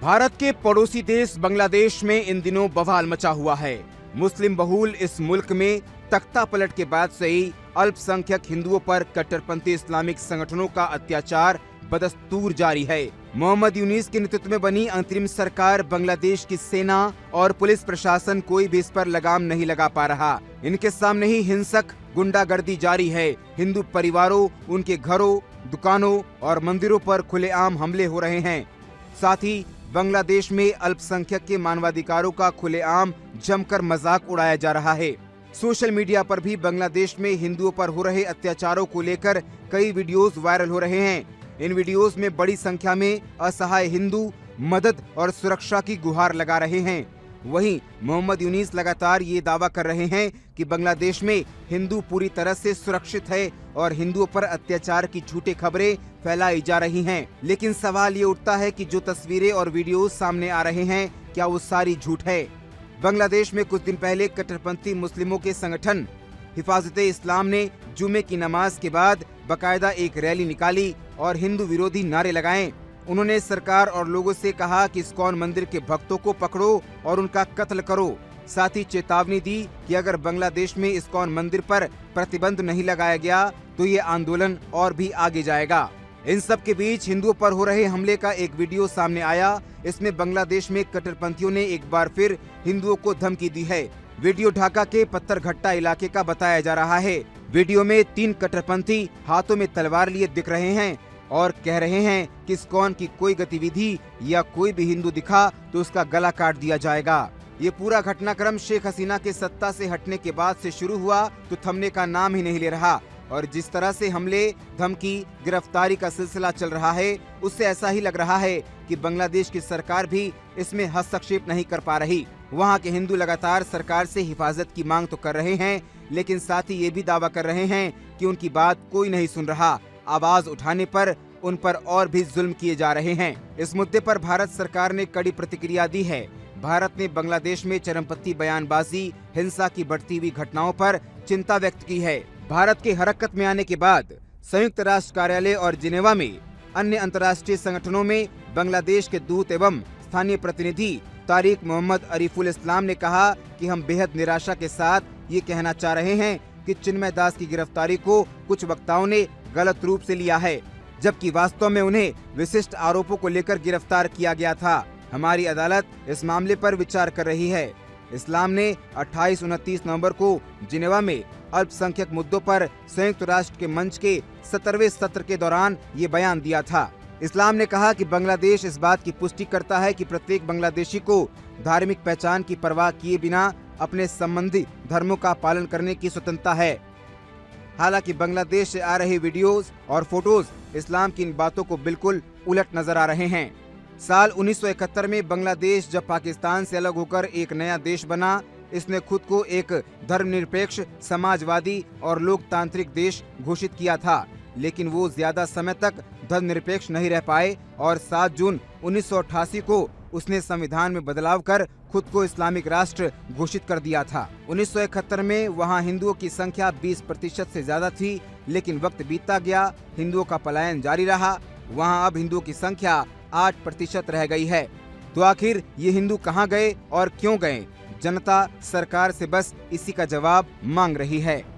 भारत के पड़ोसी देश बांग्लादेश में इन दिनों बवाल मचा हुआ है। मुस्लिम बहुल इस मुल्क में तख्ता पलट के बाद से ही अल्पसंख्यक हिंदुओं पर कट्टरपंथी इस्लामिक संगठनों का अत्याचार बदस्तूर जारी है। मोहम्मद यूनिस के नेतृत्व में बनी अंतरिम सरकार बांग्लादेश की सेना और पुलिस प्रशासन कोई भी इस पर लगाम नहीं लगा पा रहा। इनके सामने ही हिंसक गुंडागर्दी जारी है। हिंदू परिवारों, उनके घरों, दुकानों और मंदिरों पर खुलेआम हमले हो रहे हैं। साथ ही बांग्लादेश में अल्पसंख्यक के मानवाधिकारों का खुलेआम जमकर मजाक उड़ाया जा रहा है। सोशल मीडिया पर भी बांग्लादेश में हिंदुओं पर हो रहे अत्याचारों को लेकर कई वीडियोस वायरल हो रहे हैं। इन वीडियोस में बड़ी संख्या में असहाय हिंदू मदद और सुरक्षा की गुहार लगा रहे हैं। वहीं मोहम्मद यूनिस लगातार ये दावा कर रहे हैं कि बांग्लादेश में हिंदू पूरी तरह से सुरक्षित है और हिंदुओं पर अत्याचार की झूठी खबरें फैलाई जा रही हैं। लेकिन सवाल ये उठता है कि जो तस्वीरें और वीडियोस सामने आ रहे हैं, क्या वो सारी झूठ है? बांग्लादेश में कुछ दिन पहले कट्टरपंथी मुस्लिमों के संगठन हिफाजत-ए-इस्लाम ने जुमे की नमाज के बाद बाकायदा एक रैली निकाली और हिंदू विरोधी नारे लगाए। उन्होंने सरकार और लोगों से कहा कि इस्कॉन मंदिर के भक्तों को पकड़ो और उनका कत्ल करो। साथ ही चेतावनी दी कि अगर बांग्लादेश में इस्कॉन मंदिर पर प्रतिबंध नहीं लगाया गया तो ये आंदोलन और भी आगे जाएगा। इन सब के बीच हिंदुओं पर हो रहे हमले का एक वीडियो सामने आया। इसमें बांग्लादेश में कट्टरपंथियों ने एक बार फिर हिंदुओं को धमकी दी है। वीडियो ढाका के पत्थरघट्टा इलाके का बताया जा रहा है। वीडियो में 3 कट्टरपंथी हाथों में तलवार लिए दिख रहे हैं और कह रहे हैं कि इस्कॉन की कोई गतिविधि या कोई भी हिंदू दिखा तो उसका गला काट दिया जाएगा। ये पूरा घटनाक्रम शेख हसीना के सत्ता से हटने के बाद से शुरू हुआ तो थमने का नाम ही नहीं ले रहा। और जिस तरह से हमले, धमकी, गिरफ्तारी का सिलसिला चल रहा है, उससे ऐसा ही लग रहा है कि बांग्लादेश की सरकार भी इसमें हस्तक्षेप नहीं कर पा रही। वहाँ के हिंदू लगातार सरकार से हिफाजत की मांग तो कर रहे हैं, लेकिन साथ ही ये भी दावा कर रहे हैं कि उनकी बात कोई नहीं सुन रहा। आवाज उठाने पर उन पर और भी जुल्म किए जा रहे हैं। इस मुद्दे पर भारत सरकार ने कड़ी प्रतिक्रिया दी है। भारत ने बांग्लादेश में चरमपंथी बयानबाजी, हिंसा की बढ़ती हुई घटनाओं पर चिंता व्यक्त की है। भारत के हरकत में आने के बाद संयुक्त राष्ट्र कार्यालय और जिनेवा में अन्य अंतर्राष्ट्रीय संगठनों में बांग्लादेश के दूत एवं स्थानीय प्रतिनिधि तारिक मोहम्मद अरीफुल इस्लाम ने कहा कि हम बेहद निराशा के साथ ये कहना चाह रहे हैं कि चिन्मय दास की गिरफ्तारी को कुछ वक्ताओं ने गलत रूप से लिया है, जबकि वास्तव में उन्हें विशिष्ट आरोपों को लेकर गिरफ्तार किया गया था। हमारी अदालत इस मामले पर विचार कर रही है। इस्लाम ने 28-29 नवंबर को जिनेवा में अल्पसंख्यक मुद्दों पर संयुक्त राष्ट्र के मंच के 17वें सत्र के दौरान ये बयान दिया था। इस्लाम ने कहा कि बांग्लादेश इस बात की पुष्टि करता है कि प्रत्येक बांग्लादेशी को धार्मिक पहचान की परवाह किए बिना अपने संबंधित धर्मों का पालन करने की स्वतंत्रता है। हालांकि बांग्लादेश से आ रहे वीडियोस और फोटोज इस्लाम की इन बातों को बिल्कुल उलट नजर आ रहे हैं। साल 1971 में बांग्लादेश जब पाकिस्तान से अलग होकर एक नया देश बना, इसने खुद को एक धर्मनिरपेक्ष, समाजवादी और लोकतांत्रिक देश घोषित किया था, लेकिन वो ज्यादा समय तक धर्मनिरपेक्ष नहीं रह पाए और 7 जून 1988 को उसने संविधान में बदलाव कर खुद को इस्लामिक राष्ट्र घोषित कर दिया था। 1971 में वहां हिंदुओं की संख्या 20% से ज्यादा थी, लेकिन वक्त बीतता गया, हिंदुओं का पलायन जारी रहा। वहां अब हिंदुओं की संख्या 8% रह गई है। तो आखिर ये हिंदू कहां गए और क्यों गए? जनता सरकार से बस इसी का जवाब मांग रही है।